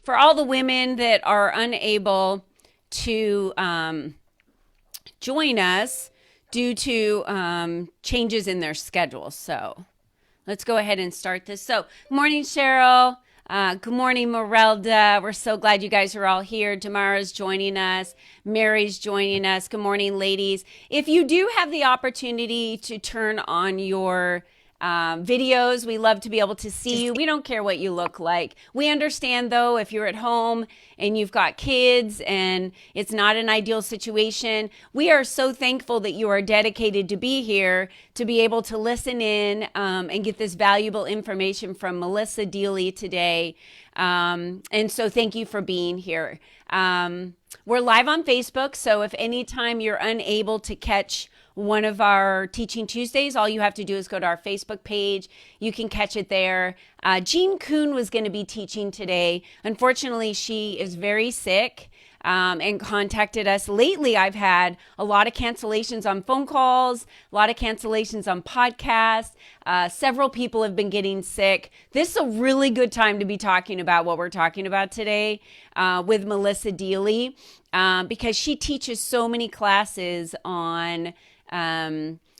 for all the women that are unable to join us due to changes in their schedule. So let's go ahead and start this. So, good morning, Cheryl. Good morning, Morelda. We're so glad you guys are all here. Damara's joining us. Mary's joining us. Good morning, ladies. If you do have the opportunity to turn on your videos, we love to be able to see you. We don't care what you look like. We understand, though, if you're at home and you've got kids and it's not an ideal situation. We are so thankful that you are dedicated to be here, to be able to listen in and get this valuable information from Melissa Deely today. And so thank you for being here. We're live on Facebook, so if anytime you're unable to catch one of our Teaching Tuesdays, all you have to do is go to our Facebook page. You can catch it there. Jean Kuhn was going to be teaching today. Unfortunately, she is very sick and contacted us. Lately, I've had a lot of cancellations on phone calls, a lot of cancellations on podcasts. Several people have been getting sick. This is a really good time to be talking about what we're talking about today with Melissa Deely because she teaches so many classes on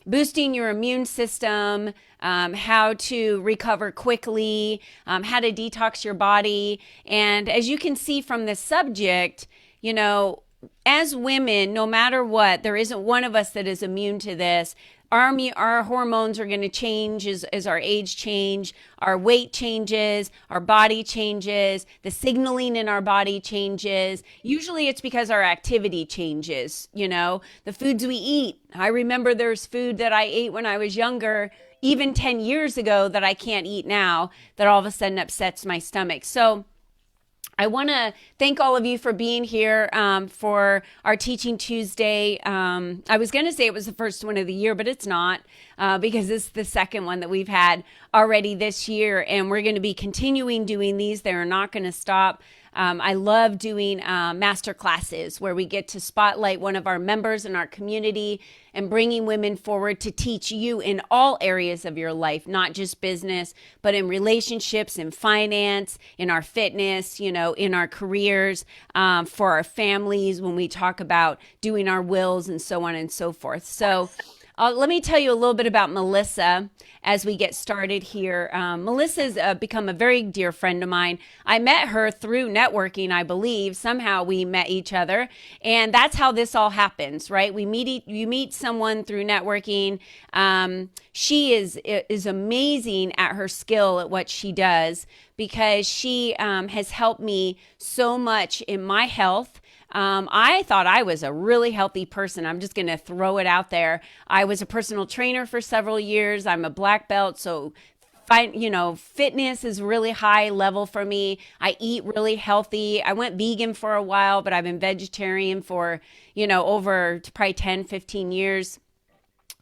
boosting your immune system, how to recover quickly, how to detox your body. And as you can see from this subject, you know, as women, no matter what, there isn't one of us that is immune to this. Our hormones are going to change as our age change, our weight changes, our body changes, the signaling in our body changes. Usually it's because our activity changes, you know, the foods we eat. I remember there's food that I ate when I was younger, even 10 years ago, that I can't eat now, that all of a sudden upsets my stomach. So I want to thank all of you for being here for our Teaching Tuesday. I was going to say it was the first one of the year, but it's not because it's the second one that we've had already this year. And we're going to be continuing doing these. They're not going to stop. I love doing master classes where we get to spotlight one of our members in our community and bringing women forward to teach you in all areas of your life, not just business, but in relationships, in finance, in our fitness, you know, in our careers, for our families, when we talk about doing our wills and so on and so forth. So let me tell you a little bit about Melissa as we get started here. Melissa's become a very dear friend of mine. I met her through networking, I believe. Somehow we met each other, and that's how this all happens, right? You meet someone through networking. She is amazing at her skill at what she does because she has helped me so much in my health. I thought I was a really healthy person. I'm just going to throw it out there. I was a personal trainer for several years. I'm a black belt, so fitness is really high level for me. I eat really healthy. I went vegan for a while, but I've been vegetarian for, over probably 10, 15 years.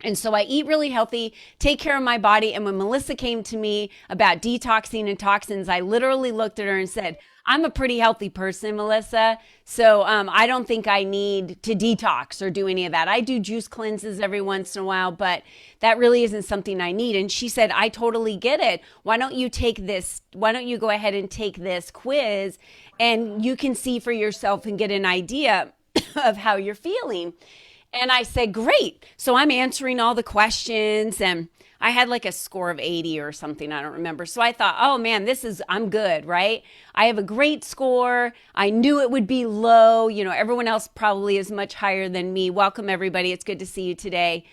And so I eat really healthy, take care of my body. And when Melissa came to me about detoxing and toxins, I literally looked at her and said, I'm a pretty healthy person, Melissa. So I don't think I need to detox or do any of that. I do juice cleanses every once in a while, but that really isn't something I need. And she said, I totally get it. Why don't you go ahead and take this quiz and you can see for yourself and get an idea of how you're feeling. And I said, great. So I'm answering all the questions and I had like a score of 80 or something. I don't remember. So I thought, oh man, I'm good, right? I have a great score. I knew it would be low. Everyone else probably is much higher than me. Welcome everybody. It's good to see you today.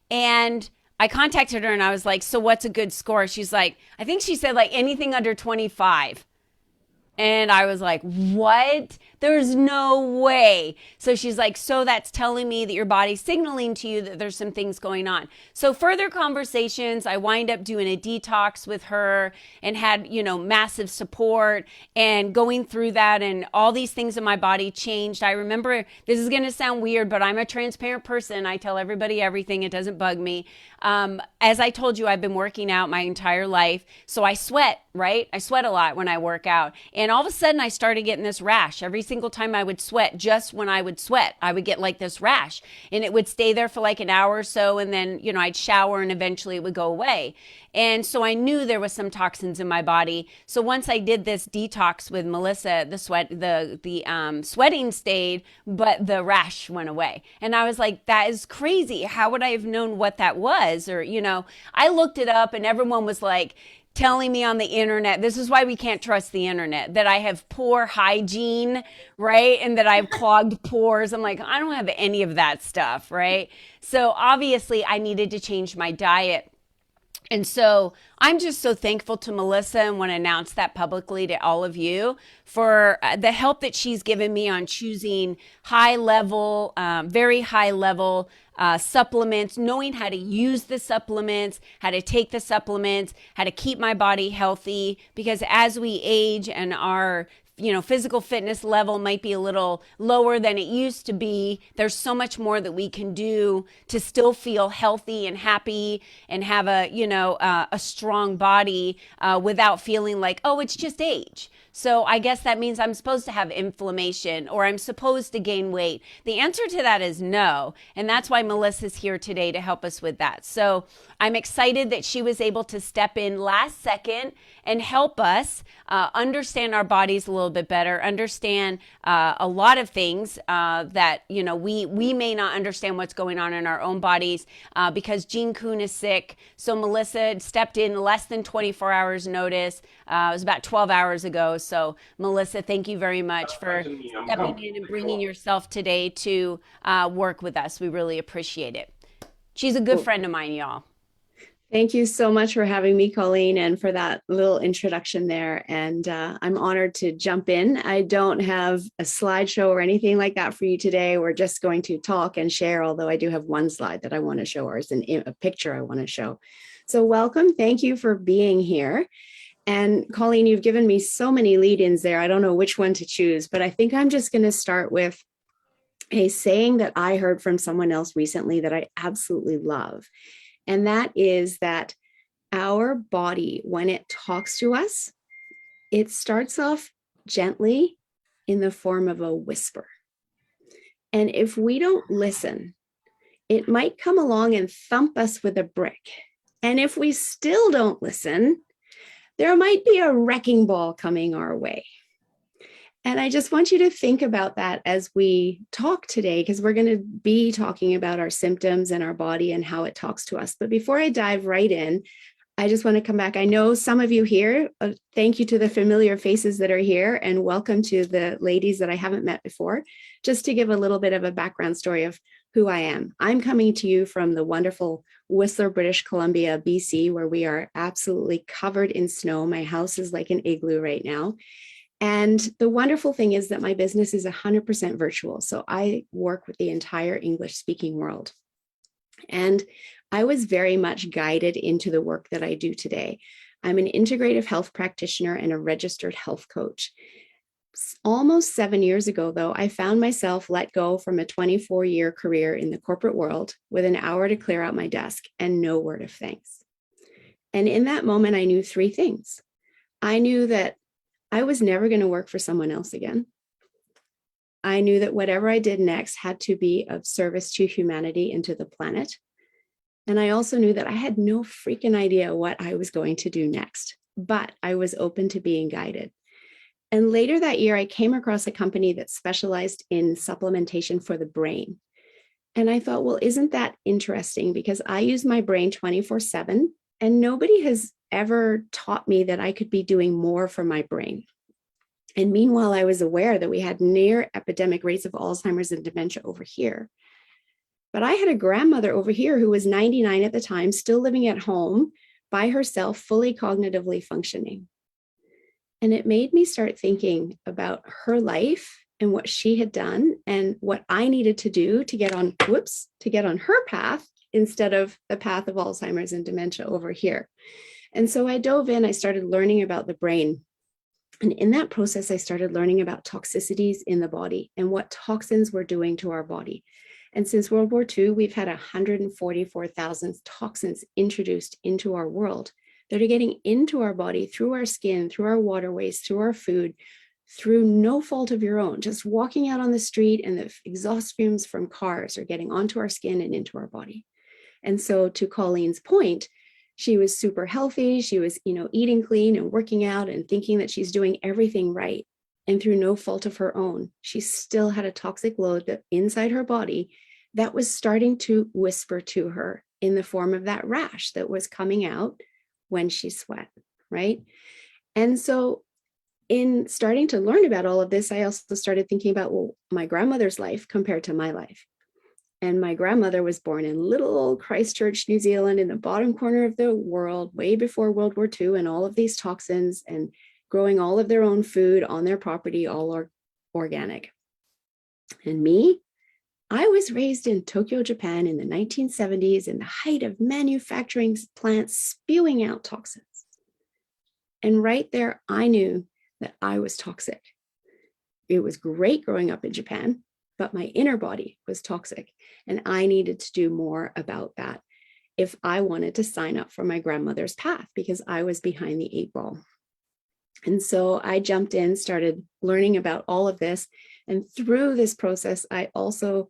And I contacted her and I was like, so what's a good score? She's like, I think she said like anything under 25. And I was like, what? There's no way. So she's like, so that's telling me that your body's signaling to you that there's some things going on. So further conversations, I wind up doing a detox with her and had, massive support and going through that, and all these things in my body changed. I remember, this is going to sound weird, but I'm a transparent person. I tell everybody everything. It doesn't bug me. As I told you, I've been working out my entire life. So I sweat, right? I sweat a lot when I work out. And all of a sudden I started getting this rash every single time I would sweat, just when I would sweat, I would get like this rash, and it would stay there for like an hour or so. And then, I'd shower and eventually it would go away. And so I knew there was some toxins in my body. So once I did this detox with Melissa, the sweating stayed, but the rash went away. And I was like, that is crazy. How would I have known what that was? Or, I looked it up and everyone was like, telling me on the internet, this is why we can't trust the internet, that I have poor hygiene, right? And that I have clogged pores. I'm like, I don't have any of that stuff, right? So obviously I needed to change my diet. And so I'm just so thankful to Melissa and want to announce that publicly to all of you for the help that she's given me on choosing high level, very high level supplements, knowing how to use the supplements, how to take the supplements, how to keep my body healthy. Because as we age and our physical fitness level might be a little lower than it used to be, there's so much more that we can do to still feel healthy and happy and have a strong body without feeling like, oh, it's just age. So I guess that means I'm supposed to have inflammation or I'm supposed to gain weight. The answer to that is no. And that's why Melissa's here today to help us with that. So I'm excited that she was able to step in last second and help us understand our bodies a little bit better, understand a lot of things that, we may not understand what's going on in our own bodies because Jean Kuhn is sick. So Melissa stepped in less than 24 hours notice. It was about 12 hours ago. So Melissa, thank you very much for stepping in and bringing yourself today to work with us. We really appreciate it. She's a good friend of mine, y'all. Thank you so much for having me, Colleen, and for that little introduction there. And I'm honored to jump in. I don't have a slideshow or anything like that for you today. We're just going to talk and share, although I do have one slide that I want to show, or it's a picture I want to show. So welcome. Thank you for being here. And Colleen, you've given me so many lead-ins there. I don't know which one to choose, but I think I'm just going to start with a saying that I heard from someone else recently that I absolutely love. And that is that our body, when it talks to us, it starts off gently in the form of a whisper. And if we don't listen, it might come along and thump us with a brick. And if we still don't listen, there might be a wrecking ball coming our way. And I just want you to think about that as we talk today, because we're going to be talking about our symptoms and our body and how it talks to us. But before I dive right in, I just want to come back. I know some of you here, thank you to the familiar faces that are here, and welcome to the ladies that I haven't met before. Just to give a little bit of a background story of who I am. I'm coming to you from the wonderful Whistler, British Columbia, BC, where we are absolutely covered in snow. My house is like an igloo right now. And the wonderful thing is that my business is 100% virtual. So I work with the entire English speaking world. And I was very much guided into the work that I do today. I'm an integrative health practitioner and a registered health coach. Almost 7 years ago, though, I found myself let go from a 24-year career in the corporate world with an hour to clear out my desk and no word of thanks. And in that moment, I knew three things. I knew that I was never going to work for someone else again. I knew that whatever I did next had to be of service to humanity and to the planet. And I also knew that I had no freaking idea what I was going to do next, but I was open to being guided. And later that year, I came across a company that specialized in supplementation for the brain. And I thought, well, isn't that interesting? Because I use my brain 24/7, and nobody has ever taught me that I could be doing more for my brain. And meanwhile, I was aware that we had near epidemic rates of Alzheimer's and dementia over here. But I had a grandmother over here who was 99 at the time, still living at home by herself, fully cognitively functioning. And it made me start thinking about her life and what she had done and what I needed to do to get on her path instead of the path of Alzheimer's and dementia over here. And so I dove in, I started learning about the brain. And in that process, I started learning about toxicities in the body and what toxins were doing to our body. And since World War II, we've had 144,000 toxins introduced into our world that are getting into our body through our skin, through our waterways, through our food, through no fault of your own, just walking out on the street and the exhaust fumes from cars are getting onto our skin and into our body. And so to Colleen's point, she was super healthy. She was, eating clean and working out and thinking that she's doing everything right. And through no fault of her own, she still had a toxic load inside her body that was starting to whisper to her in the form of that rash that was coming out when she sweat, right? And so in starting to learn about all of this, I also started thinking about, well, my grandmother's life compared to my life. And my grandmother was born in little old Christchurch, New Zealand, in the bottom corner of the world, way before World War II, and all of these toxins, and growing all of their own food on their property, all organic. And me, I was raised in Tokyo, Japan in the 1970s, in the height of manufacturing plants spewing out toxins. And right there, I knew that I was toxic. It was great growing up in Japan, but my inner body was toxic. And I needed to do more about that if I wanted to sign up for my grandmother's path, because I was behind the 8 ball. And so I jumped in, started learning about all of this. And through this process, I also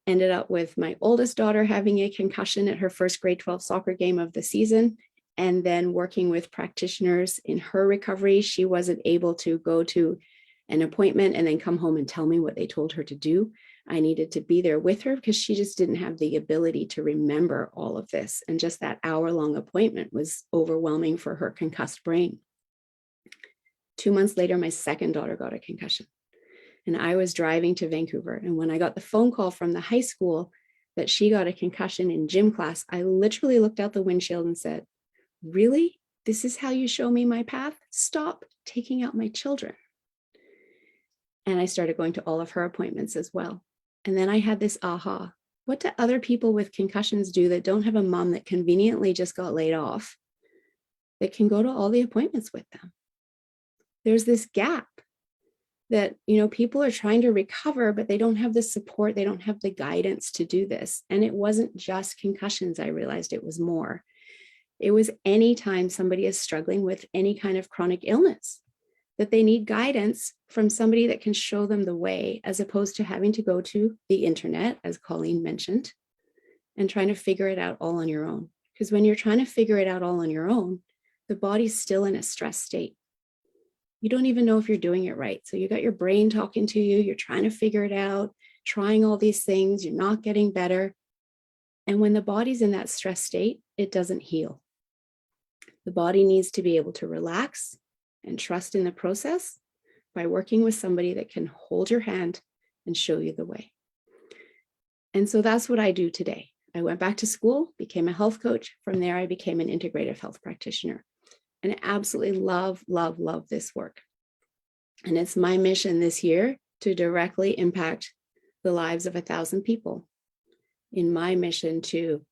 ended up with my oldest daughter having a concussion at her first grade 12 soccer game of the season. And then working with practitioners in her recovery. She wasn't able to go to an appointment and then come home and tell me what they told her to do. I needed to be there with her because she just didn't have the ability to remember all of this. And just that hour-long appointment was overwhelming for her concussed brain. 2 months later, my second daughter got a concussion. And I was driving to Vancouver. And when I got the phone call from the high school that she got a concussion in gym class, I literally looked out the windshield and said, "Really? This is how you show me my path? Stop taking out my children." And I started going to all of her appointments as well. And then I had this aha. What do other people with concussions do that don't have a mom that conveniently just got laid off, that can go to all the appointments with them? There's this gap that, people are trying to recover, but they don't have the support. They don't have the guidance to do this. And it wasn't just concussions. I realized it was more. It was anytime somebody is struggling with any kind of chronic illness, that they need guidance from somebody that can show them the way, as opposed to having to go to the internet, as Colleen mentioned, and trying to figure it out all on your own. Because when you're trying to figure it out all on your own, the body's still in a stress state. You don't even know if you're doing it right. So you got your brain talking to you, you're trying to figure it out, trying all these things, you're not getting better. And when the body's in that stress state, it doesn't heal. The body needs to be able to relax and trust in the process by working with somebody that can hold your hand and show you the way. And so that's what I do today. I went back to school, became a health coach. From there, I became an integrative health practitioner. And I absolutely love, love, love this work. And it's my mission this year to directly impact the lives of 1,000 people in my mission to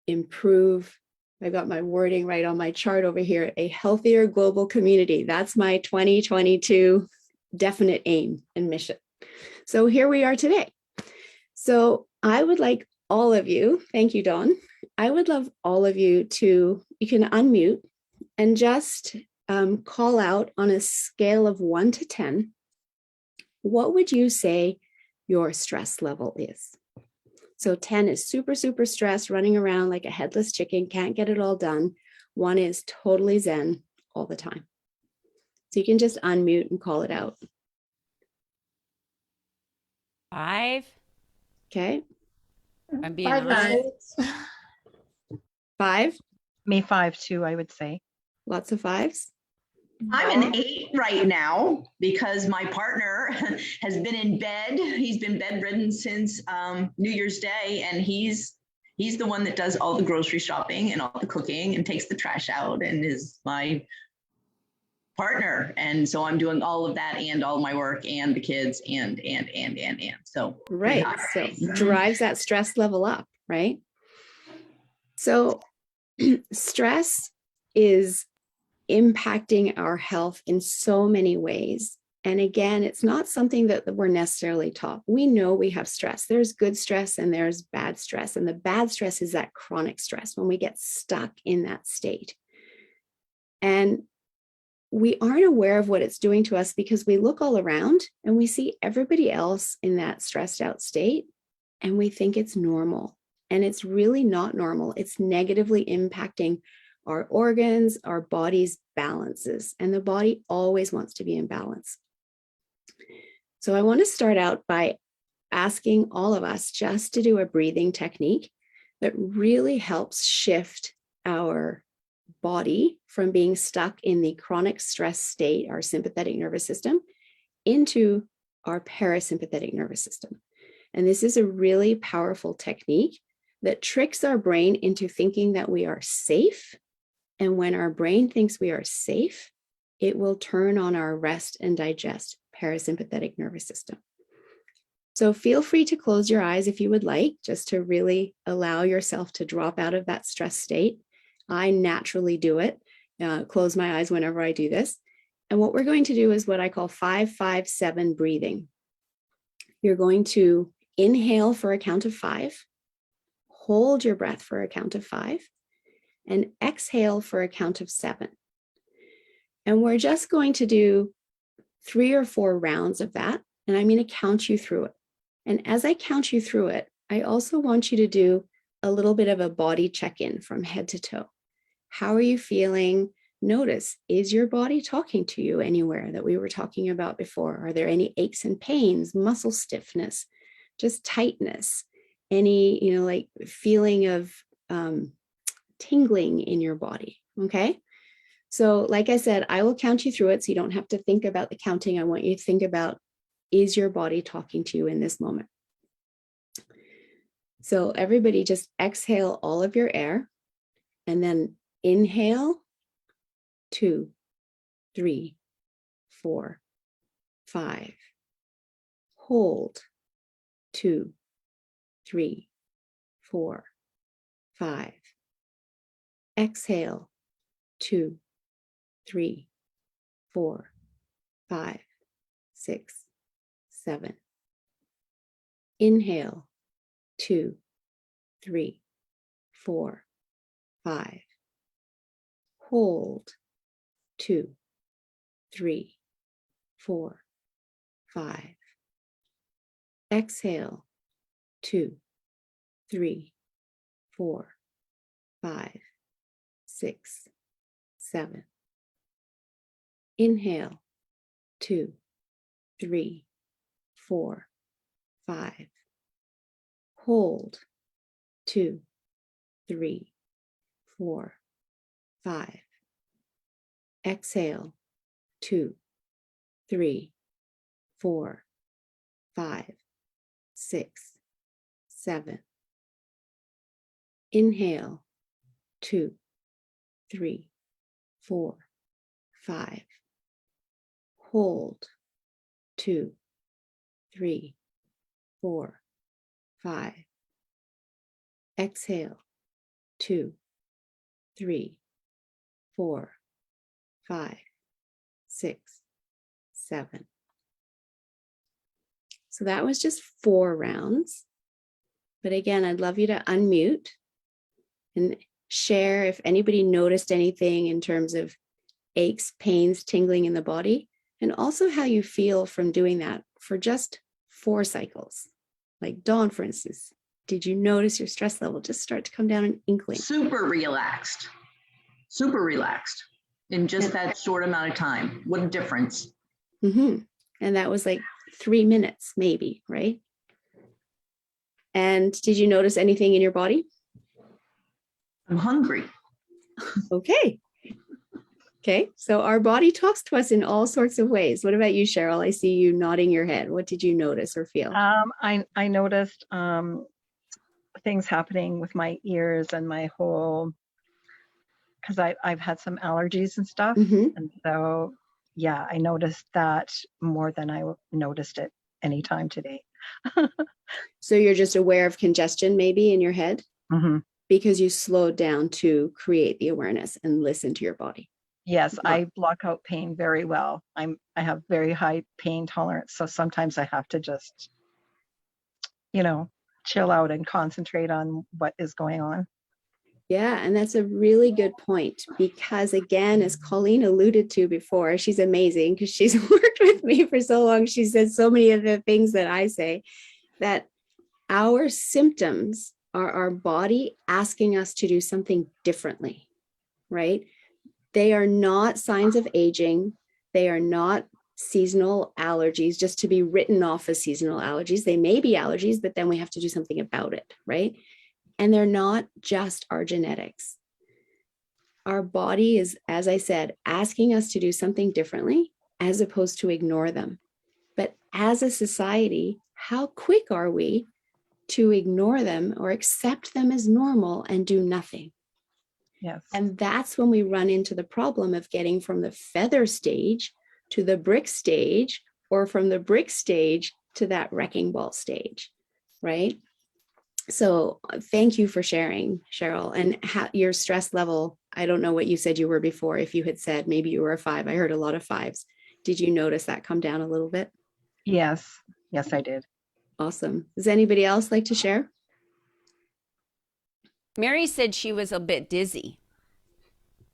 improve. I got my wording right on my chart over here, a healthier global community. That's my 2022 definite aim and mission. So here we are today. So I would like all of you, thank you, Dawn. I would love all of you to, you can unmute and just call out on a scale of 1 to 10, what would you say your stress level is? So 10 is super, super stressed, running around like a headless chicken, can't get it all done. 1 is totally zen all the time. So you can just unmute and call it out. 5. Okay. I'm being 5 honest. or 6. 5. Me 5 too, I would say. Lots of 5s. I'm an 8 right now because my partner has been in bed. He's been bedridden since New Year's Day, and he's the one that does all the grocery shopping and all the cooking and takes the trash out and is my partner. And so I'm doing all of that and all my work and the kids and. So Right. So drives that stress level up, right? So stress is impacting our health in so many ways. And again, it's not something that we're necessarily taught. We know we have stress. There's good stress and there's bad stress. And the bad stress is that chronic stress when we get stuck in that state. And we aren't aware of what it's doing to us because we look all around and we see everybody else in that stressed out state and we think it's normal. And it's really not normal. It's negatively impacting our organs, our body's balances, and the body always wants to be in balance. So I want to start out by asking all of us just to do a breathing technique that really helps shift our body from being stuck in the chronic stress state, our sympathetic nervous system, into our parasympathetic nervous system. And this is a really powerful technique that tricks our brain into thinking that we are safe. And when our brain thinks we are safe, it will turn on our rest and digest parasympathetic nervous system. So feel free to close your eyes if you would like, just to really allow yourself to drop out of that stress state. I naturally do it, close my eyes whenever I do this. And what we're going to do is what I call 5-5-7 breathing. You're going to inhale for a count of 5, hold your breath for a count of 5, and exhale for a count of 7. And we're just going to do 3 or 4 rounds of that. And I'm going to count you through it. And as I count you through it, I also want you to do a little bit of a body check-in from head to toe. How are you feeling? Notice, is your body talking to you anywhere that we were talking about before? Are there any aches and pains, muscle stiffness, just tightness, any, like feeling of tingling in your body? Okay. So like I said, I will count you through it so you don't have to think about the counting. I want you to think about, is your body talking to you in this moment? So everybody just exhale all of your air and then inhale 2, 3, 4, 5. Hold 2, 3, 4, 5. Exhale 2, 3, 4, 5, 6, 7. Inhale 2, 3, 4, 5. Hold 2, 3, 4, 5. Exhale 2, 3, 4, 5, 6, 7. Inhale 2, 3, 4, 5. Hold 2, 3, 4, 5. Exhale 2, 3, 4, 5, 6, 7. Inhale 2, 3, 4, 5. Hold 2, 3, 4, 5. Exhale 2, 3, 4, 5, 6, 7. So that was just 4 rounds. But again, I'd love you to unmute and share if anybody noticed anything in terms of aches, pains, tingling in the body, and also how you feel from doing that for just 4 cycles. Like Dawn, for instance, did you notice your stress level just start to come down an inkling? Super relaxed in just that short amount of time. What a difference. Mm-hmm. And that was like 3 minutes, maybe, right? And did you notice anything in your body? I'm hungry. Okay. Okay. So our body talks to us in all sorts of ways. What about you, Cheryl? I see you nodding your head. What did you notice or feel? I noticed things happening with my ears and my whole, because I've had some allergies and stuff. Mm-hmm. And so, yeah, I noticed that more than I noticed it anytime today. So you're just aware of congestion maybe in your head Mm-hmm. because you slowed down to create the awareness and listen to your body. Yes, Yeah. I block out pain very well. I have very high pain tolerance, so sometimes I have to just, chill out and concentrate on what is going on. Yeah, and that's a really good point because, again, as Colleen alluded to before, she's amazing because she's worked with me for so long. She said so many of the things that I say, that our symptoms are our body asking us to do something differently, right? They are not signs of aging. They are not seasonal allergies just to be written off as seasonal allergies. They may be allergies, but then we have to do something about it, right? And they're not just our genetics. Our body is, as I said, asking us to do something differently as opposed to ignore them. But as a society, how quick are we to ignore them or accept them as normal and do nothing? Yes. And that's when we run into the problem of getting from the feather stage to the brick stage, or from the brick stage to that wrecking ball stage, right? So thank you for sharing, Cheryl. And your stress level, I don't know what you said you were before. If you had said maybe you were a 5, I heard a lot of 5s. Did you notice that come down a little bit? Yes. Yes, I did. Awesome. Does anybody else like to share? Mary said she was a bit dizzy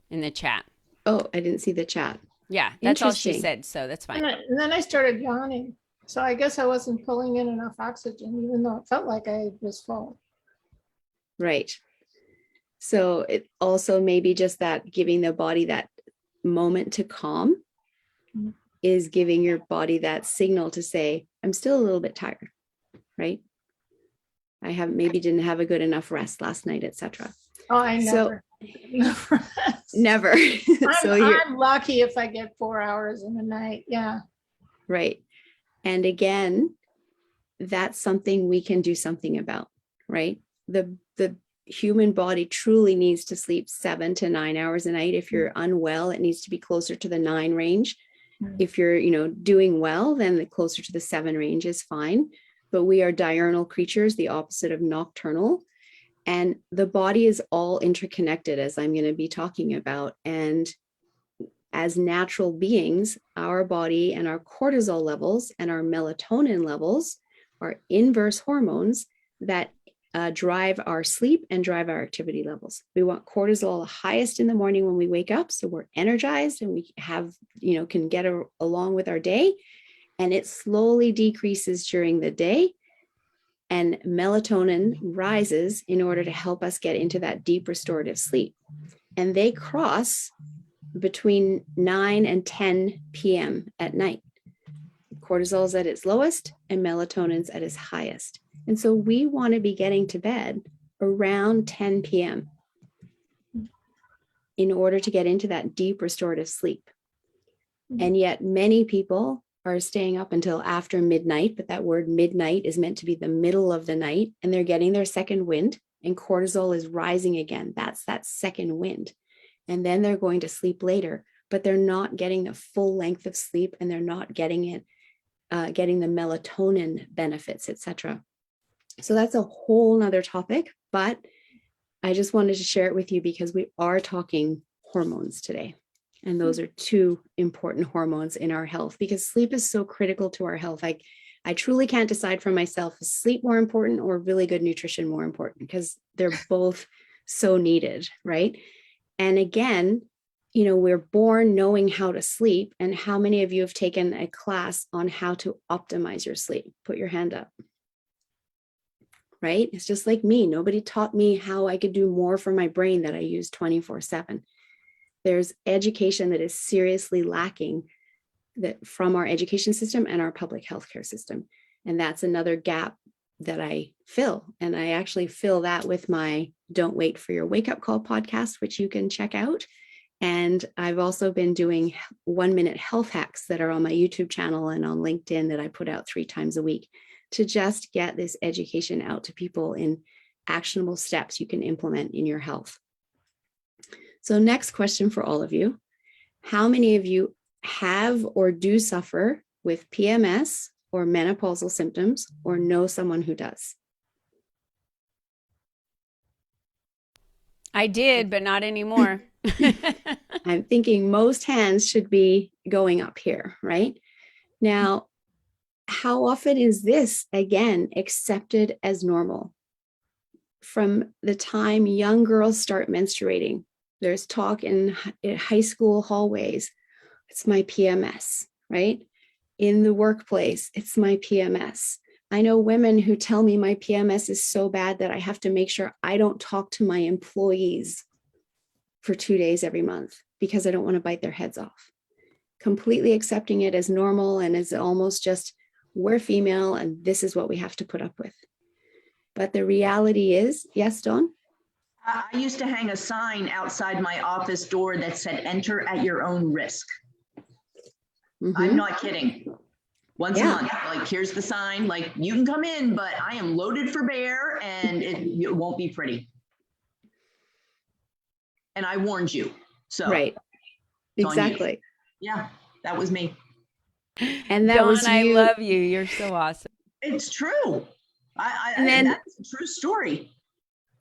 in the chat. Oh, I didn't see the chat. Yeah, that's all she Interesting. said, so that's fine. And then I started yawning. So I guess I wasn't pulling in enough oxygen, even though it felt like I was full. Right. So it also maybe just that giving the body that moment to calm Mhm. is giving your body that signal to say, I'm still a little bit tired, right? I have maybe didn't have a good enough rest last night, etc. Oh, I So- never. Never. So you're I'm lucky if I get 4 hours in the night. Yeah. right. And again, that's something we can do something about, right? The human body truly needs to sleep 7 to 9 hours a night. If you're unwell, it needs to be closer to the 9 range. Mm. If you're, doing well, then the closer to the 7 range is fine. But we are diurnal creatures, the opposite of nocturnal. And the body is all interconnected, as I'm going to be talking about. And as natural beings, our body and our cortisol levels and our melatonin levels are inverse hormones that drive our sleep and drive our activity levels. We want cortisol highest in the morning when we wake up, so we're energized and we have, can get along with our day. And it slowly decreases during the day. And melatonin rises in order to help us get into that deep restorative sleep. And they cross between 9 and 10 p.m. at night. Cortisol is at its lowest and melatonin's at its highest. And so we want to be getting to bed around 10 p.m. in order to get into that deep restorative sleep. And yet many people are staying up until after midnight, but that word midnight is meant to be the middle of the night, and they're getting their second wind and cortisol is rising again. That's that second wind. And then they're going to sleep later, but they're not getting the full length of sleep and they're not getting it, getting the melatonin benefits, etc. So that's a whole nother topic, but I just wanted to share it with you because we are talking hormones today. And those are 2 important hormones in our health because sleep is so critical to our health. I truly can't decide for myself, is sleep more important or really good nutrition more important? Because they're both so needed, right? And again, we're born knowing how to sleep. And how many of you have taken a class on how to optimize your sleep? Put your hand up. Right? It's just like me. Nobody taught me how I could do more for my brain that I use 24/7. There's education that is seriously lacking from our education system and our public healthcare system. And that's another gap that I fill. And I actually fill that with my Don't Wait for Your Wake Up Call podcast, which you can check out. And I've also been doing 1-minute health hacks that are on my YouTube channel and on LinkedIn that I put out 3 times a week to just get this education out to people in actionable steps you can implement in your health. So next question for all of you. How many of you have or do suffer with PMS or menopausal symptoms or know someone who does? I did, but not anymore. I'm thinking most hands should be going up here, right? Now, how often is this, again, accepted as normal? from the time young girls start menstruating. There's talk in high school hallways. It's my PMS, right? In the workplace, it's my PMS. I know women who tell me my PMS is so bad that I have to make sure I don't talk to my employees for 2 days every month because I don't want to bite their heads off. Completely accepting it as normal and as almost just, we're female and this is what we have to put up with. But the reality is, yes, Dawn? I used to hang a sign outside my office door that said, enter at your own risk. I'm not kidding. Once a month, like, here's the sign, like, you can come in, but I am loaded for bear and it won't be pretty. And I warned you. So Right. Exactly. Yeah, that was me. And that Dawn, was you. I love you. You're so awesome. It's true. And then- that's a true story.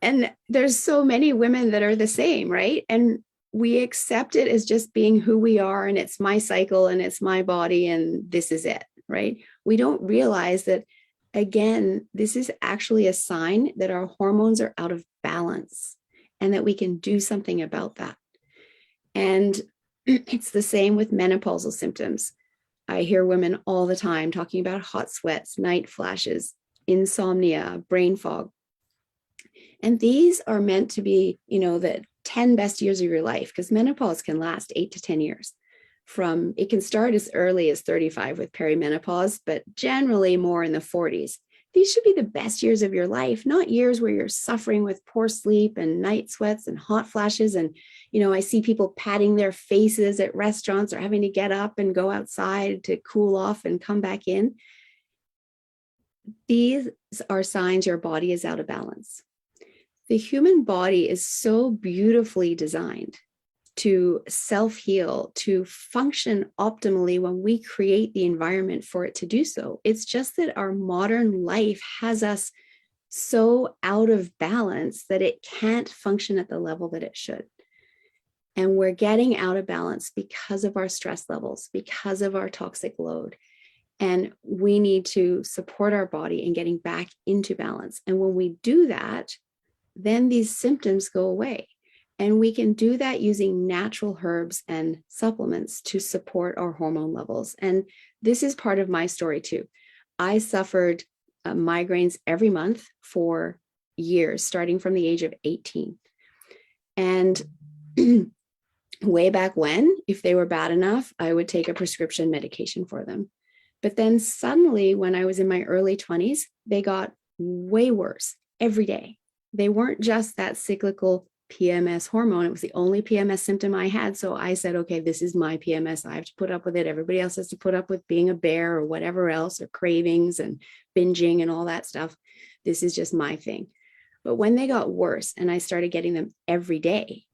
And there's so many women that are the same, right? And we accept it as just being who we are, and it's my cycle and it's my body and this is it, right? We don't realize that, again, this is actually a sign that our hormones are out of balance and that we can do something about that. And it's the same with menopausal symptoms. I hear women all the time talking about hot sweats, night flashes, insomnia, brain fog. And these are meant to be, the 10 best years of your life, because menopause can last 8 to 10 years. It can start as early as 35 with perimenopause, but generally more in the 40s. These should be the best years of your life, not years where you're suffering with poor sleep and night sweats and hot flashes. And, I see people patting their faces at restaurants or having to get up and go outside to cool off and come back in. These are signs your body is out of balance. The human body is so beautifully designed to self-heal, to function optimally when we create the environment for it to do so. It's just that our modern life has us so out of balance that it can't function at the level that it should. And we're getting out of balance because of our stress levels, because of our toxic load. And we need to support our body in getting back into balance. And when we do that, then these symptoms go away. And we can do that using natural herbs and supplements to support our hormone levels. And this is part of my story too. I suffered migraines every month for years, starting from the age of 18. And way back when, if they were bad enough, I would take a prescription medication for them. But then suddenly, when I was in my early 20s, they got way worse every day. They weren't just that cyclical PMS hormone. It was the only PMS symptom I had. So I said, okay, this is my PMS. I have to put up with it. Everybody else has to put up with being a bear or whatever else, or cravings and binging and all that stuff. This is just my thing. But when they got worse and I started getting them every day,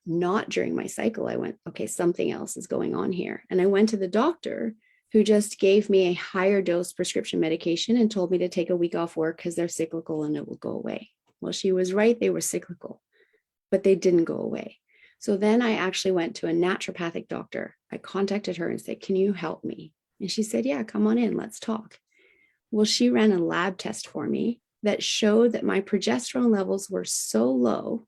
not during my cycle, I went, okay, something else is going on here. And I went to the doctor, who just gave me a higher dose prescription medication and told me to take a week off work because they're cyclical and it will go away. Well, she was right. They were cyclical, but they didn't go away. So then I actually went to a naturopathic doctor. I contacted her and said, can you help me? And she said, yeah, come on in, let's talk. Well, she ran a lab test for me that showed that my progesterone levels were so low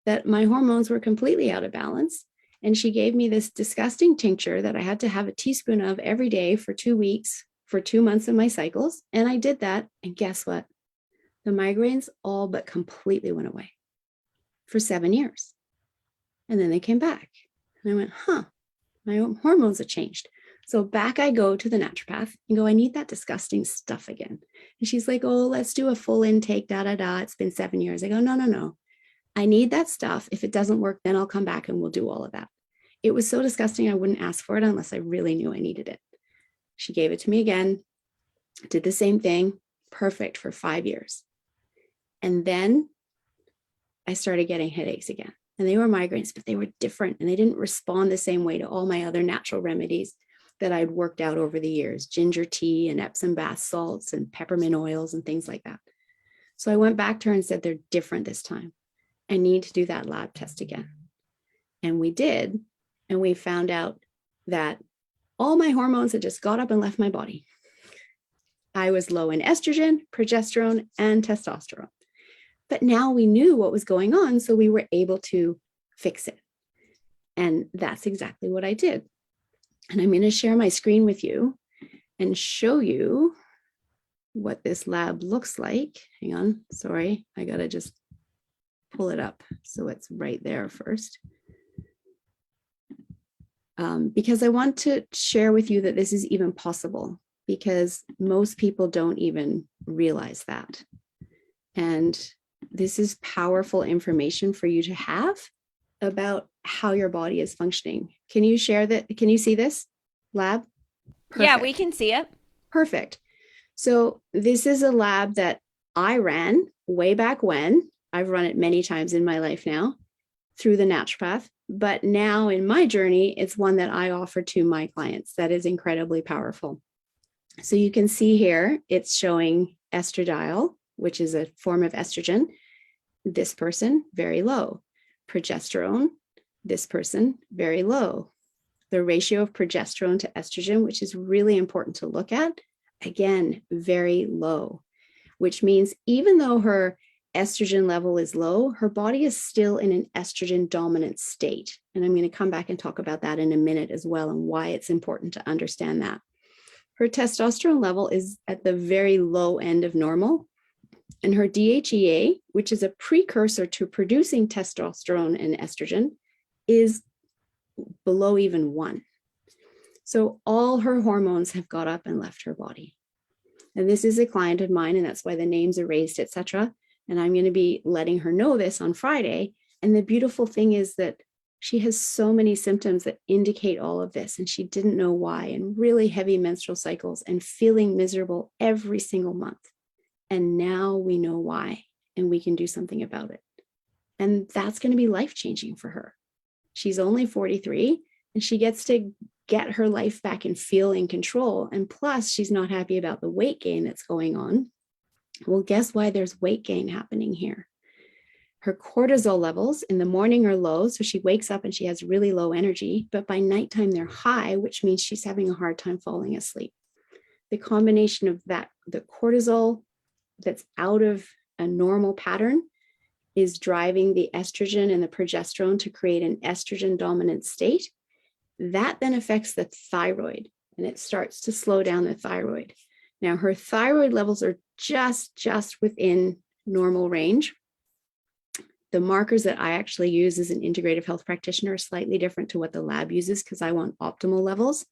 that my hormones were completely out of balance. And she gave me this disgusting tincture that I had to have a teaspoon of every day for 2 weeks, for 2 months of my cycles. And I did that. And guess what? The migraines all but completely went away for 7 years. And then they came back. And I went, my hormones have changed. So back I go to the naturopath and go, I need that disgusting stuff again. And she's like, oh, let's do a full intake, It's been 7 years. I go, no. I need that stuff. If it doesn't work, then I'll come back and we'll do all of that. It was so disgusting. I wouldn't ask for it unless I really knew I needed it. She gave it to me again, did the same thing, perfect for 5 years. And then I started getting headaches again. And they were migraines, but they were different. And they didn't respond the same way to all my other natural remedies that I'd worked out over the years, ginger tea and Epsom bath salts and peppermint oils and things like that. So I went back to her and said, they're different this time. I need to do that lab test again. And we did. And we found out that all my hormones had just got up and left my body. I was low in estrogen, progesterone, and testosterone. but now we knew what was going on, so we were able to fix it. And that's exactly what I did. And I'm going to share my screen with you and show you what this lab looks like. Hang on, sorry, I got to just pull it up so it's right there first. Because I want to share with you that this is even possible, because most people don't even realize that. And this is powerful information for you to have about how your body is functioning. Can you share that? Can you see this lab? Yeah, Perfect. we can see it. Perfect. So this is a lab that I ran way back when. I've run it many times in my life now through the naturopath, but now in my journey, it's one that I offer to my clients that is incredibly powerful. So you can see here, it's showing estradiol, which is a form of estrogen. This person, very low. Progesterone, this person, very low. The ratio of progesterone to estrogen, which is really important to look at, again, very low, which means even though her estrogen level is low, her body is still in an estrogen dominant state. And I'm going to come back and talk about that in a minute as well, and why it's important to understand that. Her testosterone level is at the very low end of normal. And her DHEA, which is a precursor to producing testosterone and estrogen, is below even 1. So all her hormones have got up and left her body. And this is a client of mine, and that's why the name's erased, etc. And I'm going to be letting her know this on Friday. And the beautiful thing is that she has so many symptoms that indicate all of this, and she didn't know why, and really heavy menstrual cycles and feeling miserable every single month. And now we know why, and we can do something about it. And that's going to be life-changing for her. She's only 43, and she gets to get her life back and feel in control. And plus, she's not happy about the weight gain that's going on. Well, guess why there's weight gain happening here? Her cortisol levels in the morning are low, so she wakes up and she has really low energy, but by nighttime they're high, which means she's having a hard time falling asleep. The combination of that, the cortisol that's out of a normal pattern, is driving the estrogen and the progesterone to create an estrogen dominant state. That then affects the thyroid, and it starts to slow down the thyroid. Now, her thyroid levels are just within normal range. The markers that I actually use as an integrative health practitioner are slightly different to what the lab uses, because I want optimal levels.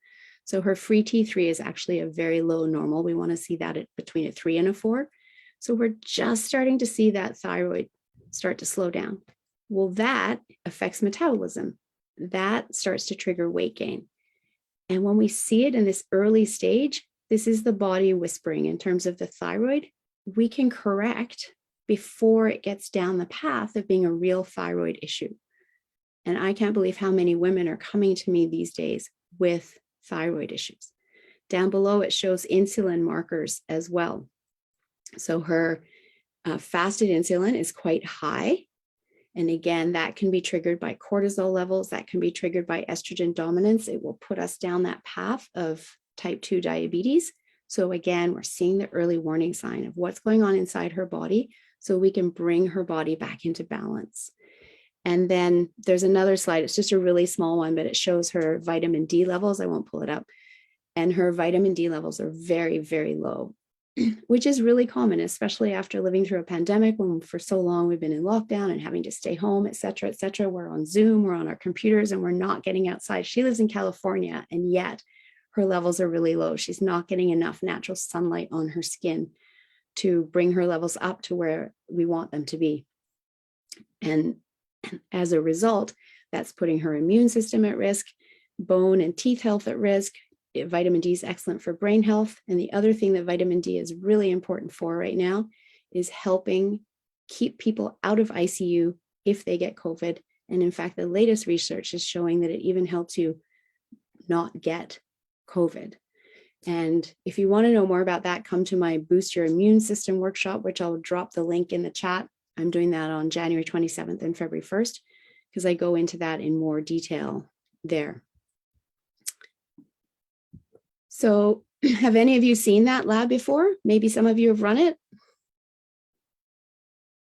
So her free T3 is actually a very low normal. We want to see that at between a 3 and a 4. So we're just starting to see that thyroid start to slow down. Well, that affects metabolism. That starts to trigger weight gain. And when we see it in this early stage, this is the body whispering in terms of the thyroid. We can correct before it gets down the path of being a real thyroid issue. And I can't believe how many women are coming to me these days with thyroid issues. Down below, it shows insulin markers as well. So her fasted insulin is quite high. And again, that can be triggered by cortisol levels. That can be triggered by estrogen dominance. It will put us down that path of type 2 diabetes. So again, we're seeing the early warning sign of what's going on inside her body, so we can bring her body back into balance. And then there's another slide. It's just a really small one, but it shows her vitamin D levels. I won't pull it up. And her vitamin D levels are very, very low, which is really common, especially after living through a pandemic, when for so long we've been in lockdown and having to stay home, et cetera, et cetera. We're on Zoom, we're on our computers, and we're not getting outside. She lives in California, and yet her levels are really low. She's not getting enough natural sunlight on her skin to bring her levels up to where we want them to be. And as a result, that's putting her immune system at risk, bone and teeth health at risk. Vitamin D is excellent for brain health. And the other thing that vitamin D is really important for right now is helping keep people out of ICU if they get COVID. And in fact, the latest research is showing that it even helps you not get COVID. And if you want to know more about that, come to my Boost Your Immune System workshop, which I'll drop the link in the chat. I'm doing that on January 27th and February 1st, because I go into that in more detail there. So have any of you seen that lab before? Maybe some of you have run it.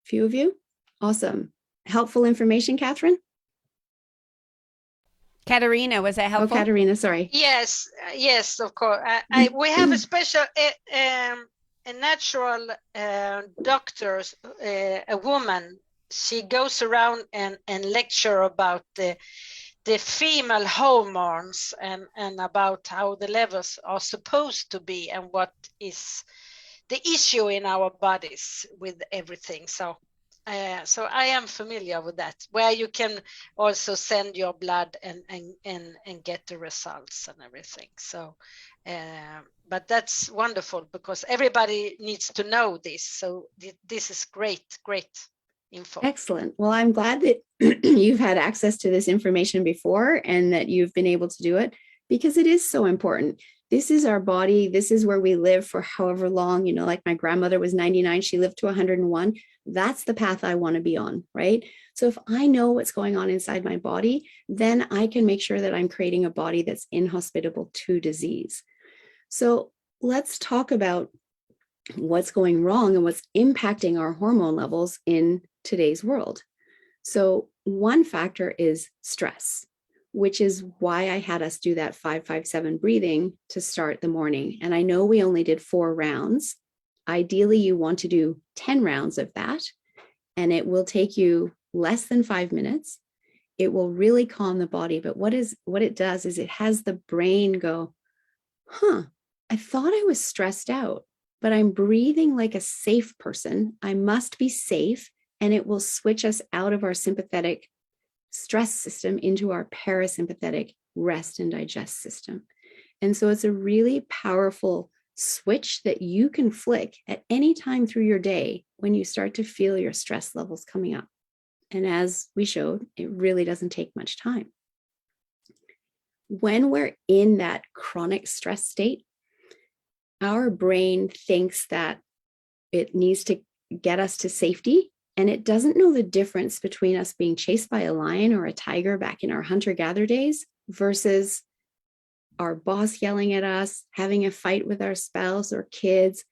Few of you? Awesome. Helpful information, Catherine? Katerina, was that Oh, helpful? Katerina, sorry. Yes, yes, of course. We have a special, a natural doctor, a woman. She goes around and lecture about the female hormones and about how the levels are supposed to be and what is the issue in our bodies with everything. So I am familiar with that, where you can also send your blood and get the results and everything. So, but that's wonderful because everybody needs to know this. So this is great info. Excellent. Well, I'm glad that you've had access to this information before and that you've been able to do it, because it is so important. This is our body. This is where we live for however long, you know, like my grandmother was 99, she lived to 101. That's the path I want to be on, right? So if I know what's going on inside my body, then I can make sure that I'm creating a body that's inhospitable to disease. So let's talk about what's going wrong and what's impacting our hormone levels in today's world. So one factor is stress, which is why I had us do that 5-5-7 breathing to start the morning. And I know we only did 4 rounds. Ideally, you want to do 10 rounds of that, and it will take you less than 5 minutes. It will really calm the body. But what it does is it has the brain go, I thought I was stressed out, but I'm breathing like a safe person. I must be safe. And it will switch us out of our sympathetic stress system into our parasympathetic rest and digest system. And so it's a really powerful switch that you can flick at any time through your day when you start to feel your stress levels coming up. And as we showed, it really doesn't take much time. When we're in that chronic stress state, our brain thinks that it needs to get us to safety, and it doesn't know the difference between us being chased by a lion or a tiger back in our hunter-gatherer days versus our boss yelling at us, having a fight with our spouse or kids,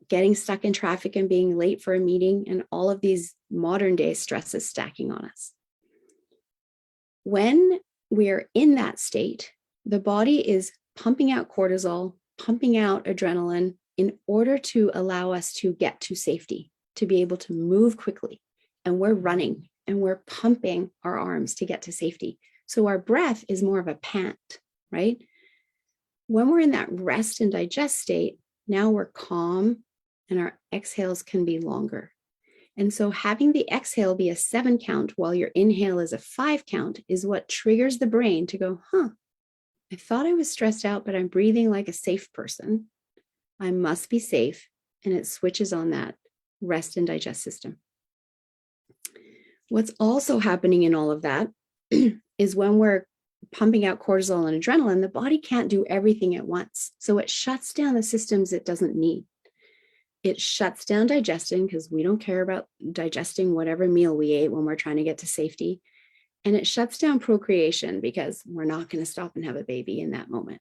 getting stuck in traffic and being late for a meeting, and all of these modern day stresses stacking on us. When we're in that state, the body is pumping out cortisol, pumping out adrenaline in order to allow us to get to safety, to be able to move quickly. And we're running and we're pumping our arms to get to safety. So our breath is more of a pant, right? When we're in that rest and digest state, now we're calm and our exhales can be longer. And so having the exhale be a 7 count while your inhale is a 5 count is what triggers the brain to go, I thought I was stressed out, but I'm breathing like a safe person. I must be safe. And it switches on that rest and digest system. What's also happening in all of that is when we're pumping out cortisol and adrenaline, the body can't do everything at once. So it shuts down the systems it doesn't need. It shuts down digestion because we don't care about digesting whatever meal we ate when we're trying to get to safety. And it shuts down procreation because we're not going to stop and have a baby in that moment.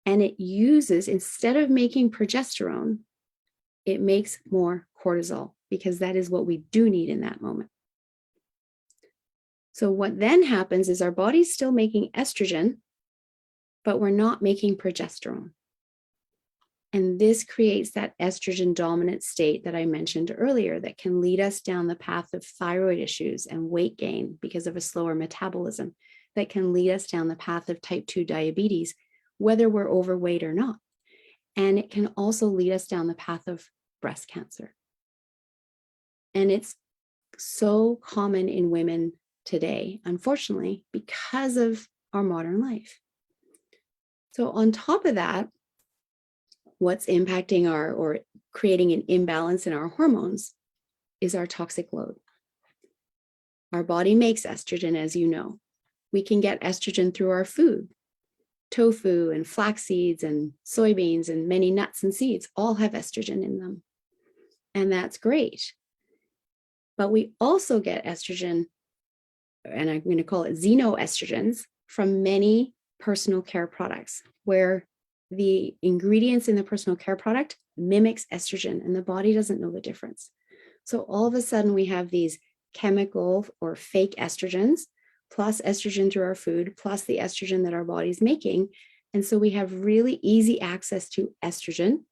And it uses, instead of making progesterone, it makes more cortisol because that is what we do need in that moment. So what then happens is our body's still making estrogen, but we're not making progesterone. And this creates that estrogen dominant state that I mentioned earlier that can lead us down the path of thyroid issues and weight gain because of a slower metabolism, that can lead us down the path of type 2 diabetes, whether we're overweight or not. And it can also lead us down the path of breast cancer. And it's so common in women today, unfortunately, because of our modern life. So on top of that, what's impacting or creating an imbalance in our hormones is our toxic load. Our body makes estrogen, as you know. We can get estrogen through our food. Tofu and flax seeds and soybeans and many nuts and seeds all have estrogen in them. And that's great. But we also get estrogen, and I'm going to call it xenoestrogens, from many personal care products where the ingredients in the personal care product mimics estrogen and the body doesn't know the difference. So all of a sudden we have these chemical or fake estrogens, plus estrogen through our food, plus the estrogen that our body's making. And so we have really easy access to estrogen.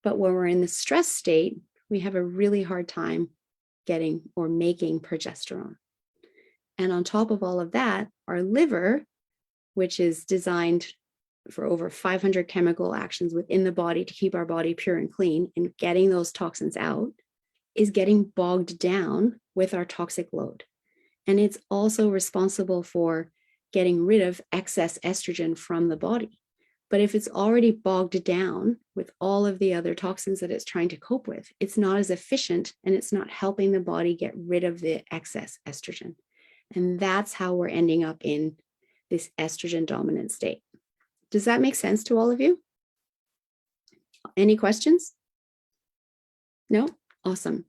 But when we're in the stress state, we have a really hard time getting or making progesterone. And on top of all of that, our liver, which is designed for over 500 chemical actions within the body to keep our body pure and clean and getting those toxins out, is getting bogged down with our toxic load. And it's also responsible for getting rid of excess estrogen from the body. But if it's already bogged down with all of the other toxins that it's trying to cope with, it's not as efficient and it's not helping the body get rid of the excess estrogen. And that's how we're ending up in this estrogen dominant state. Does that make sense to all of you? Any questions? No? Awesome.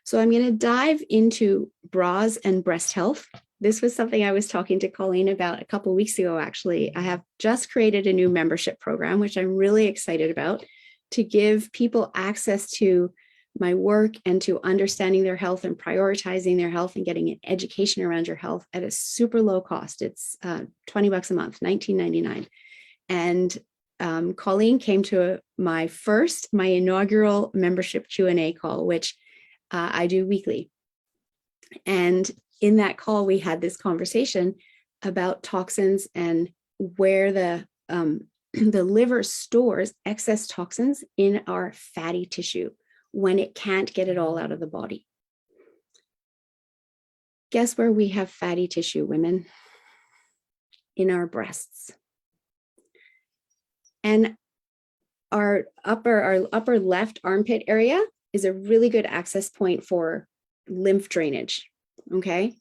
So I'm going to dive into bras and breast health. This was something I was talking to Colleen about a couple of weeks ago, actually. I have just created a new membership program, which I'm really excited about, to give people access to my work and to understanding their health and prioritizing their health and getting an education around your health at a super low cost. It's $20 a month, $19.99. And Colleen came to my inaugural membership Q&A call, which I do weekly. And in that call, we had this conversation about toxins and where the liver stores excess toxins in our fatty tissue when it can't get it all out of the body. Guess where we have fatty tissue, women? In our breasts. And our upper left armpit area is a really good access point for lymph drainage, okay?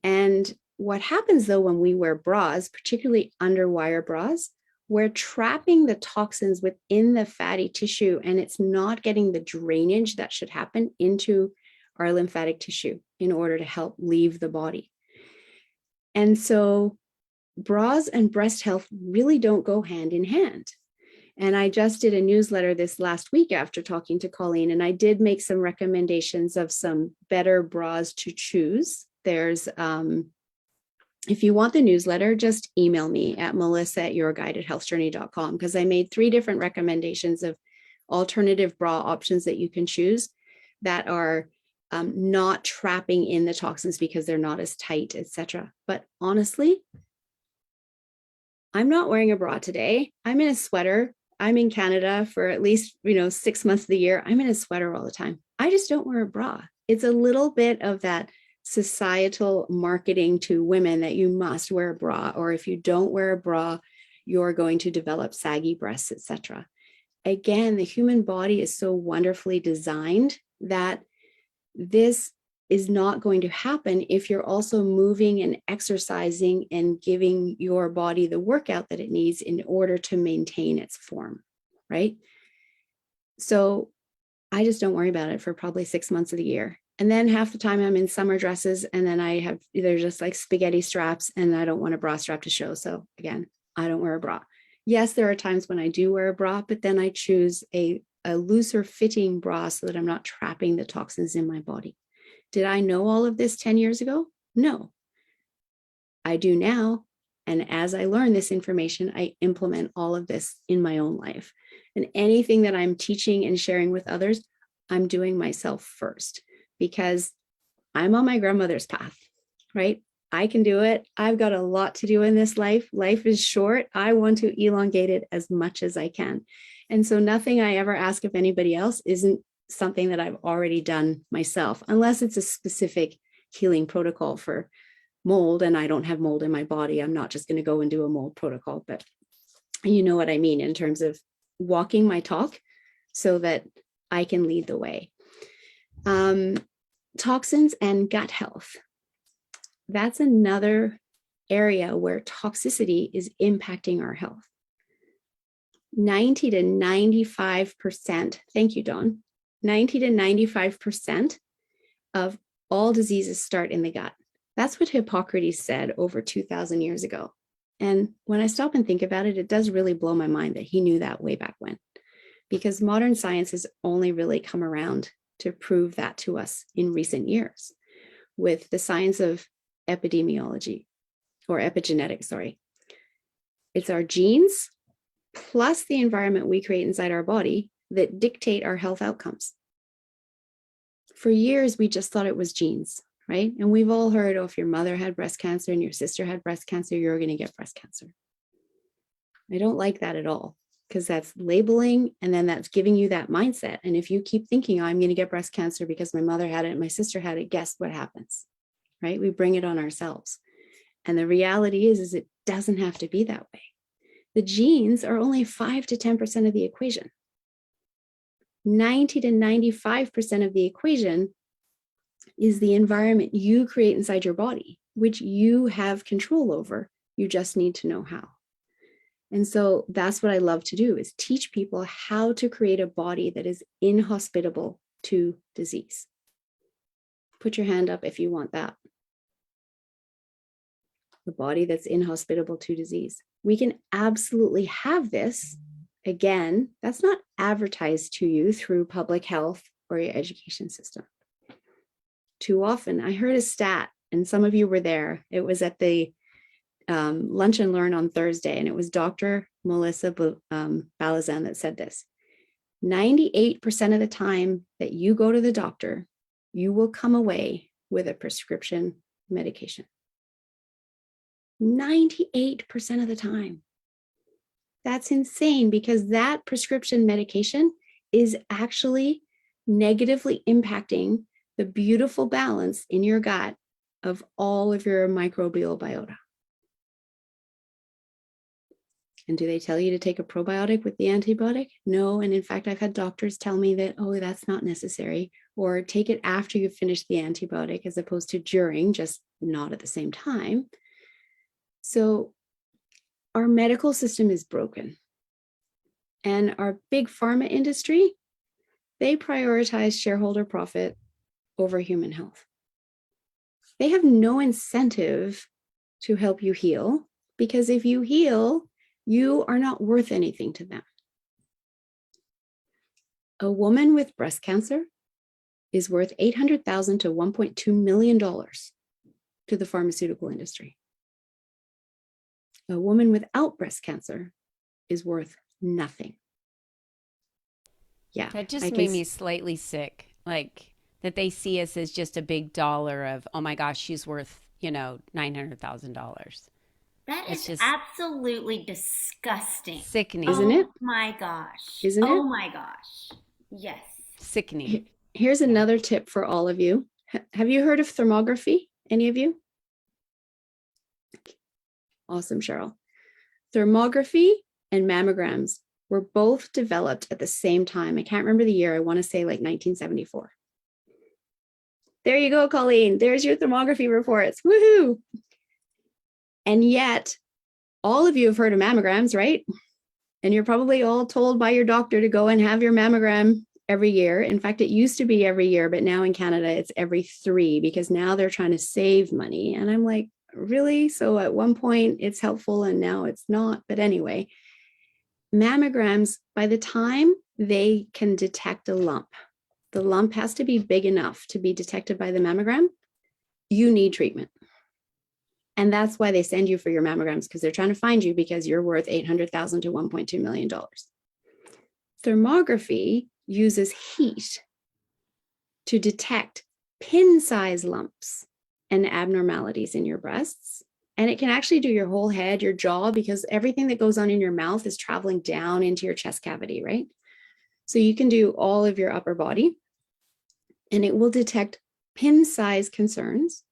And what happens though when we wear bras, particularly underwire bras, we're trapping the toxins within the fatty tissue and it's not getting the drainage that should happen into our lymphatic tissue in order to help leave the body. And so bras and breast health really don't go hand in hand. And I just did a newsletter this last week after talking to Colleen, and I did make some recommendations of some better bras to choose. There's, if you want the newsletter, just email me at melissa@yourguidedhealthjourney.com, because I made 3 different recommendations of alternative bra options that you can choose that are not trapping in the toxins because they're not as tight, etc. But honestly, I'm not wearing a bra today. I'm in a sweater. I'm in Canada for at least, 6 months of the year. I'm in a sweater all the time. I just don't wear a bra. It's a little bit of that societal marketing to women that you must wear a bra, or if you don't wear a bra, you're going to develop saggy breasts, etc. Again, the human body is so wonderfully designed that this is not going to happen if you're also moving and exercising and giving your body the workout that it needs in order to maintain its form, right? So I just don't worry about it for probably 6 months of the year. And then half the time I'm in summer dresses, and then I have either just like spaghetti straps and I don't want a bra strap to show. So again, I don't wear a bra. Yes, there are times when I do wear a bra, but then I choose a looser fitting bra so that I'm not trapping the toxins in my body. Did I know all of this 10 years ago? No. I do now. And as I learn this information, I implement all of this in my own life. And anything that I'm teaching and sharing with others, I'm doing myself first, because I'm on my grandmother's path, right? I can do it. I've got a lot to do in this life. Life is short. I want to elongate it as much as I can. And so nothing I ever ask of anybody else isn't something that I've already done myself, unless it's a specific healing protocol for mold and I don't have mold in my body. I'm not just going to go and do a mold protocol, but you know what I mean in terms of walking my talk so that I can lead the way. Toxins and gut health. That's another area where toxicity is impacting our health. 90 to 95%, thank you, Dawn, 90 to 95% of all diseases start in the gut. That's what Hippocrates said over 2,000 years ago. And when I stop and think about it, it does really blow my mind that he knew that way back when, because modern science has only really come around to prove that to us in recent years with the science of epidemiology or epigenetics, sorry. It's our genes plus the environment we create inside our body that dictate our health outcomes. For years, we just thought it was genes, right? And we've all heard, oh, if your mother had breast cancer and your sister had breast cancer, you're going to get breast cancer. I don't like that at all, because that's labeling, and then that's giving you that mindset. And if you keep thinking, oh, I'm going to get breast cancer because my mother had it and my sister had it, guess what happens, right? We bring it on ourselves. And the reality is it doesn't have to be that way. The genes are only 5 to 10% of the equation. 90 to 95% of the equation is the environment you create inside your body, which you have control over. You just need to know how. And so that's what I love to do, is teach people how to create a body that is inhospitable to disease. Put your hand up if you want that. The body that's inhospitable to disease. We can absolutely have this. Again, that's not advertised to you through public health or your education system. Too often, I heard a stat, and some of you were there. It was at the Lunch and Learn on Thursday, and it was Dr. Melissa Balazan that said this. 98% of the time that you go to the doctor, you will come away with a prescription medication. 98% of the time. That's insane, because that prescription medication is actually negatively impacting the beautiful balance in your gut of all of your microbial biota. And do they tell you to take a probiotic with the antibiotic? No. And in fact, I've had doctors tell me that, oh, that's not necessary, or take it after you finish the antibiotic as opposed to during, just not at the same time. So our medical system is broken. And our big pharma industry, they prioritize shareholder profit over human health. They have no incentive to help you heal, because if you heal, you are not worth anything to them. A woman with breast cancer is worth $800,000 to $1.2 million to the pharmaceutical industry. A woman without breast cancer is worth nothing. Yeah. That just made me slightly sick. Like that they see us as just a big dollar of, oh my gosh, she's worth, $900,000. That It's is just absolutely disgusting. sickening. Isn't it? Oh my gosh. Isn't it? Oh my gosh. Yes. Sickening. Here's another tip for all of you. Have you heard of thermography? Any of you? Awesome, Cheryl. Thermography and mammograms were both developed at the same time. I can't remember the year. I want to say like 1974. There you go, Colleen. There's your thermography reports. Woohoo! And yet, all of you have heard of mammograms, right? And you're probably all told by your doctor to go and have your mammogram every year. In fact, it used to be every year, but now in Canada, it's every 3, because now they're trying to save money. And I'm like, really? So at one point it's helpful and now it's not. But anyway, mammograms, by the time they can detect a lump, the lump has to be big enough to be detected by the mammogram. You need treatment. And that's why they send you for your mammograms, because they're trying to find you because you're worth $800,000 to $1.2 million. Thermography uses heat to detect pin-sized lumps and abnormalities in your breasts. And it can actually do your whole head, your jaw, because everything that goes on in your mouth is traveling down into your chest cavity, right? So you can do all of your upper body, and it will detect pin-sized concerns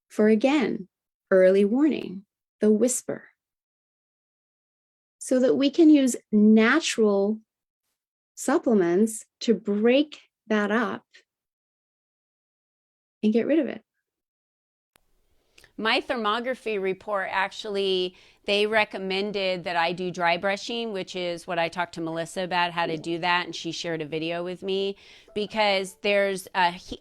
for, again, early warning, the whisper, so that we can use natural supplements to break that up and get rid of it. My thermography report, actually, they recommended that I do dry brushing, which is what I talked to Melissa about, how to do that. And she shared a video with me, because there's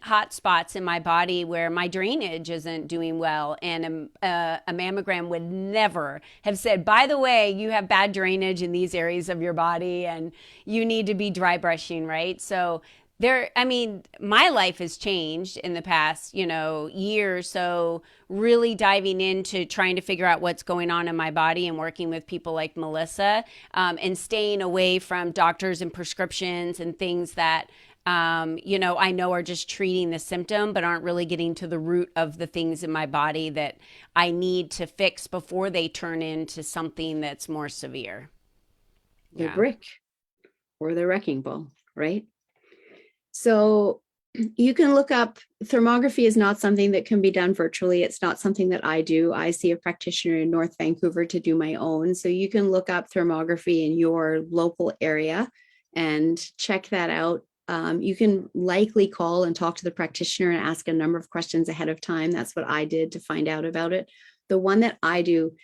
hot spots in my body where my drainage isn't doing well. And a mammogram would never have said, by the way, you have bad drainage in these areas of your body and you need to be dry brushing, right? So I mean, my life has changed in the past, year or so, really diving into trying to figure out what's going on in my body and working with people like Melissa, and staying away from doctors and prescriptions and things that, I know are just treating the symptom, but aren't really getting to the root of the things in my body that I need to fix before they turn into something that's more severe. The Yeah. brick or the wrecking ball, right? So you can look up, thermography is not something that can be done virtually. It's not something that I do. I see a practitioner in North Vancouver to do my own. So you can look up thermography in your local area and check that out. You can likely call and talk to the practitioner and ask a number of questions ahead of time. That's what I did to find out about it. The one that I do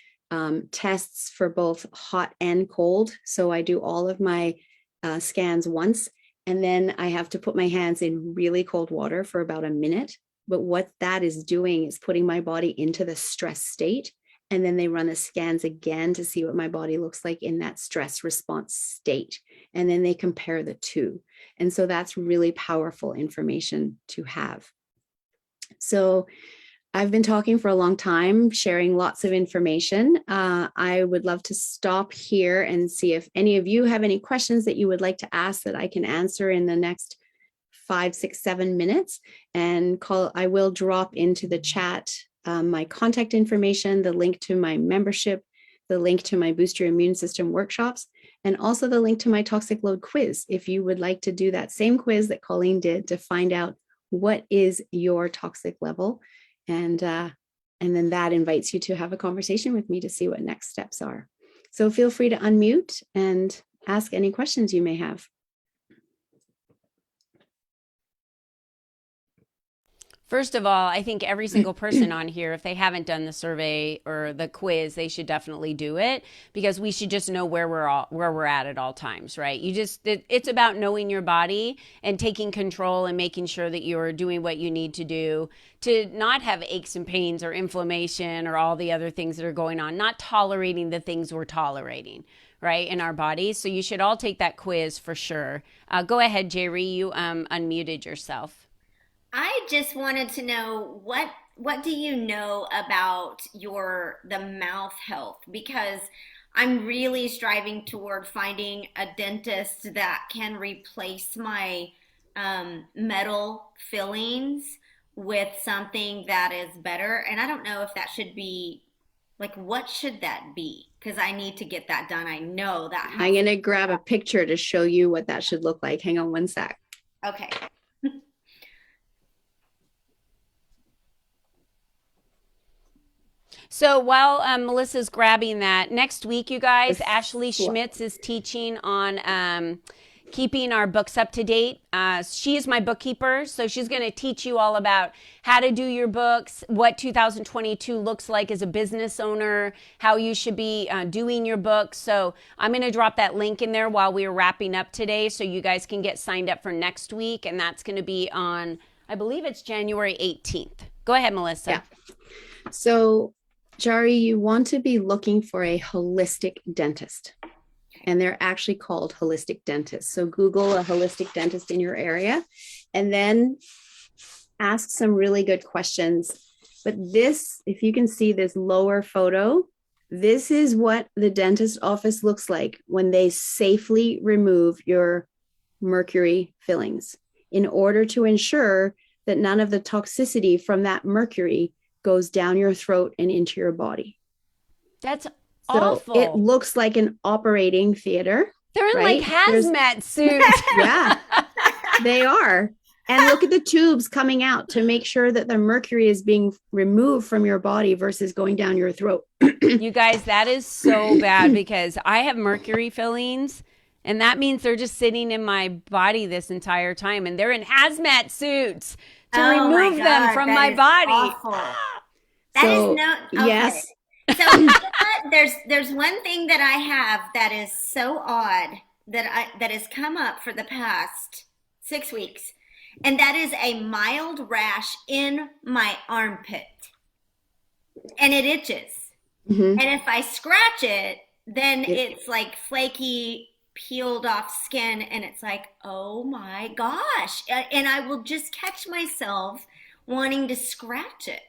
tests for both hot and cold. So I do all of my scans once, and then I have to put my hands in really cold water for about a minute. But what that is doing is putting my body into the stress state. And then they run the scans again to see what my body looks like in that stress response state. And then they compare the two. And so that's really powerful information to have. So I've been talking for a long time, sharing lots of information. I would love to stop here and see if any of you have any questions that you would like to ask that I can answer in the next 5, 6, 7 minutes. And I will drop into the chat my contact information, the link to my membership, the link to my Boost Your Immune System workshops, and also the link to my toxic load quiz. If you would like to do that same quiz that Colleen did to find out what is your toxic level. And then that invites you to have a conversation with me to see what next steps are. So feel free to unmute and ask any questions you may have. First of all, I think every single person on here, if they haven't done the survey or the quiz, they should definitely do it, because we should just know where we're at all times, right? It's about knowing your body and taking control and making sure that you're doing what you need to do to not have aches and pains or inflammation or all the other things that are going on, not tolerating the things we're tolerating, right, in our bodies. So you should all take that quiz for sure. Go ahead, Jerry, you unmuted yourself. I just wanted to know what do you know about the mouth health? Because I'm really striving toward finding a dentist that can replace my metal fillings with something that is better. And I don't know if that should be, like, what should that be? Because I need to get that done. I know that. I'm going to grab a picture to show you what that should look like. Hang on one sec. Okay. So while Melissa's grabbing that, next week, you guys, Ashley Schmitz is teaching on keeping our books up to date. She is my bookkeeper, so she's going to teach you all about how to do your books, what 2022 looks like as a business owner, how you should be doing your books. So I'm going to drop that link in there while we are wrapping up today, so you guys can get signed up for next week, and that's going to be on, I believe it's January 18th. Go ahead, Melissa. Yeah. So Jari, you want to be looking for a holistic dentist, and they're actually called holistic dentists. So Google a holistic dentist in your area and then ask some really good questions. But this, if you can see this lower photo, this is what the dentist office looks like when they safely remove your mercury fillings in order to ensure that none of the toxicity from that mercury goes down your throat and into your body. That's so awful. It looks like an operating theater. They're in right? like hazmat suits. Yeah, they are. And look at the tubes coming out to make sure that the mercury is being removed from your body versus going down your throat. You guys, that is so bad, because I have mercury fillings, and that means they're just sitting in my body this entire time, and they're in hazmat suits to remove them from my body. Awful. That is no. Okay. Yes. So you know what? There's one thing that I have that is so odd that has come up for the past 6 weeks, and that is a mild rash in my armpit, and it itches. Mm-hmm. And if I scratch it, then it's like flaky peeled off skin, and it's like, oh my gosh. And I will just catch myself wanting to scratch it.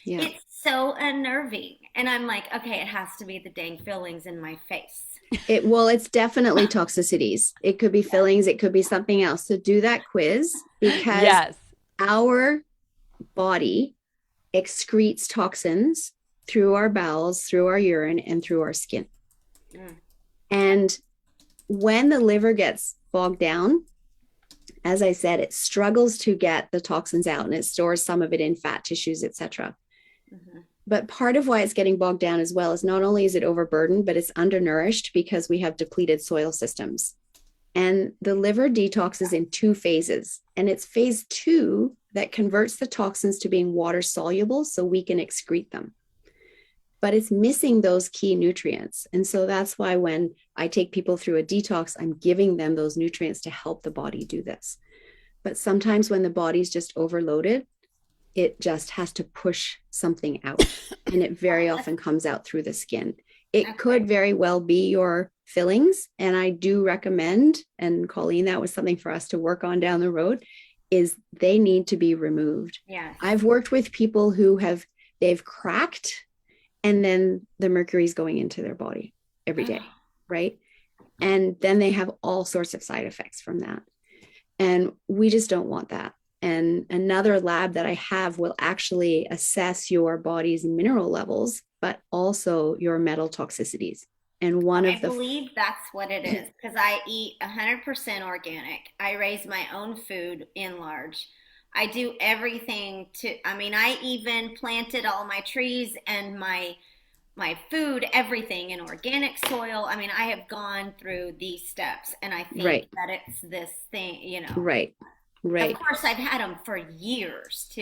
Yeah. It's so unnerving. And I'm like, okay, it has to be the dang fillings in my face. It's definitely toxicities. It could be fillings, it could be something else. So do that quiz, because Yes. our body excretes toxins through our bowels, through our urine, and through our skin. And when the liver gets bogged down, as I said, it struggles to get the toxins out, and it stores some of it in fat tissues, etc. But part of why it's getting bogged down as well is not only is it overburdened, but it's undernourished because we have depleted soil systems. And the liver detoxes in 2 phases. And it's phase 2 that converts the toxins to being water soluble so we can excrete them. But it's missing those key nutrients. And so that's why when I take people through a detox, I'm giving them those nutrients to help the body do this. But sometimes when the body's just overloaded, it just has to push something out, and it very often comes out through the skin. It could very well be your fillings. And I do recommend, and Colleen, that was something for us to work on down the road, is they need to be removed. Yeah. I've worked with people who they've cracked, and then the mercury's going into their body every day, right? And then they have all sorts of side effects from that. And we just don't want that. And another lab that I have will actually assess your body's mineral levels, but also your metal toxicities. And I believe that's what it is, because I eat 100% organic. I raise my own food in large. I do everything I even planted all my trees and my food, everything in organic soil. I have gone through these steps, and I think that it's this thing, Right. Of course, I've had them for years too.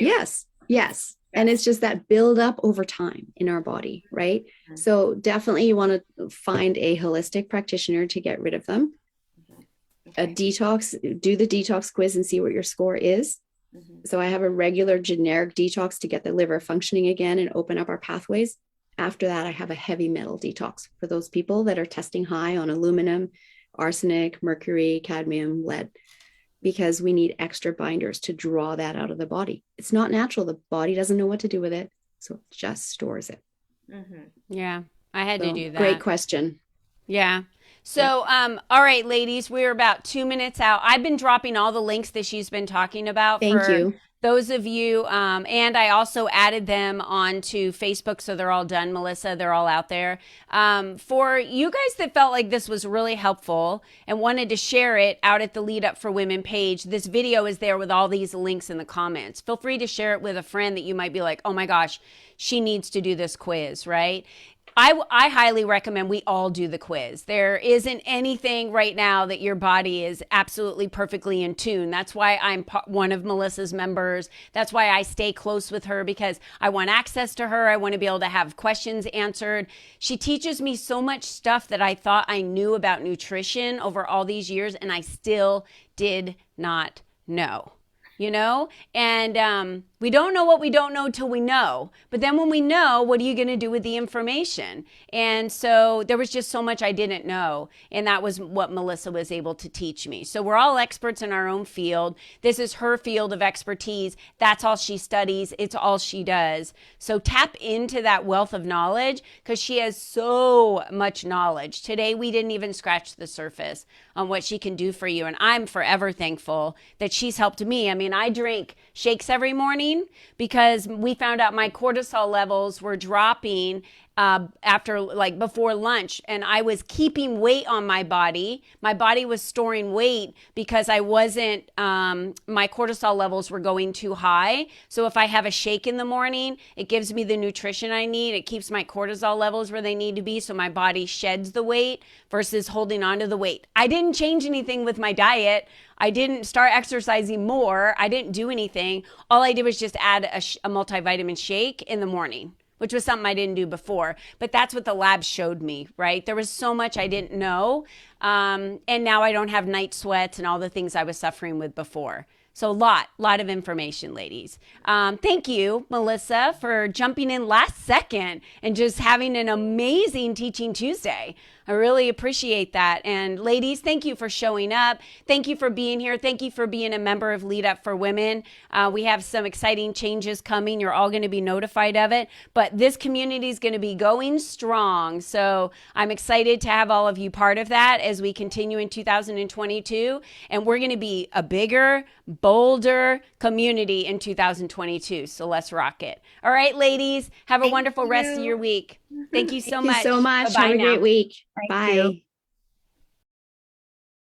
Yes. And it's just that build up over time in our body, right? So definitely you want to find a holistic practitioner to get rid of them. A detox, do the detox quiz and see what your score is. So I have a regular generic detox to get the liver functioning again and open up our pathways. After that, I have a heavy metal detox for those people that are testing high on aluminum, arsenic, mercury, cadmium, lead, because we need extra binders to draw that out of the body. It's not natural. The body doesn't know what to do with it, so it just stores it. Yeah, I had to do that. Great question. Yeah. So, all right, ladies, we're about 2 minutes out. I've been dropping all the links that she's been talking about. Thank you. Those of you, and I also added them onto Facebook, so they're all done, Melissa. They're all out there. For you guys that felt like this was really helpful and wanted to share it out at the Lead Up for Women page, this video is there with all these links in the comments. Feel free to share it with a friend that you might be like, oh my gosh, she needs to do this quiz, right? I highly recommend we all do the quiz. There isn't anything right now that your body is absolutely perfectly in tune. That's why I'm one of Melissa's members. That's why I stay close with her, because I want access to her. I want to be able to have questions answered. She teaches me so much stuff that I thought I knew about nutrition over all these years, and I still did not know. And we don't know what we don't know till we know. But then when we know, what are you going to do with the information? And so there was just so much I didn't know. And that was what Melissa was able to teach me. So we're all experts in our own field. This is her field of expertise. That's all she studies. It's all she does. So tap into that wealth of knowledge, because she has so much knowledge. Today, we didn't even scratch the surface on what she can do for you. And I'm forever thankful that she's helped me. I drink shakes every morning because we found out my cortisol levels were dropping before lunch, and I was keeping weight on my body. My body was storing weight because I wasn't, my cortisol levels were going too high. So if I have a shake in the morning, it gives me the nutrition I need. It keeps my cortisol levels where they need to be, so my body sheds the weight versus holding on to the weight. I didn't change anything with my diet. I didn't start exercising more. I didn't do anything. All I did was just add a multivitamin shake in the morning, which was something I didn't do before. But that's what the lab showed me, right? There was so much I didn't know. And now I don't have night sweats and all the things I was suffering with before. So lot of information, ladies. Thank you, Melissa, for jumping in last second and just having an amazing Teaching Tuesday. I really appreciate that. And ladies, thank you for showing up. Thank you for being here. Thank you for being a member of Lead Up for Women. We have some exciting changes coming. You're all going to be notified of it. But this community is going to be going strong. So I'm excited to have all of you part of that as we continue in 2022. And we're going to be a bigger, bolder community in 2022. So let's rock it. All right, ladies, have a wonderful rest of your week. Thank you so much. Thank you so much. Bye-bye Have a now. great week. Thank Bye. you.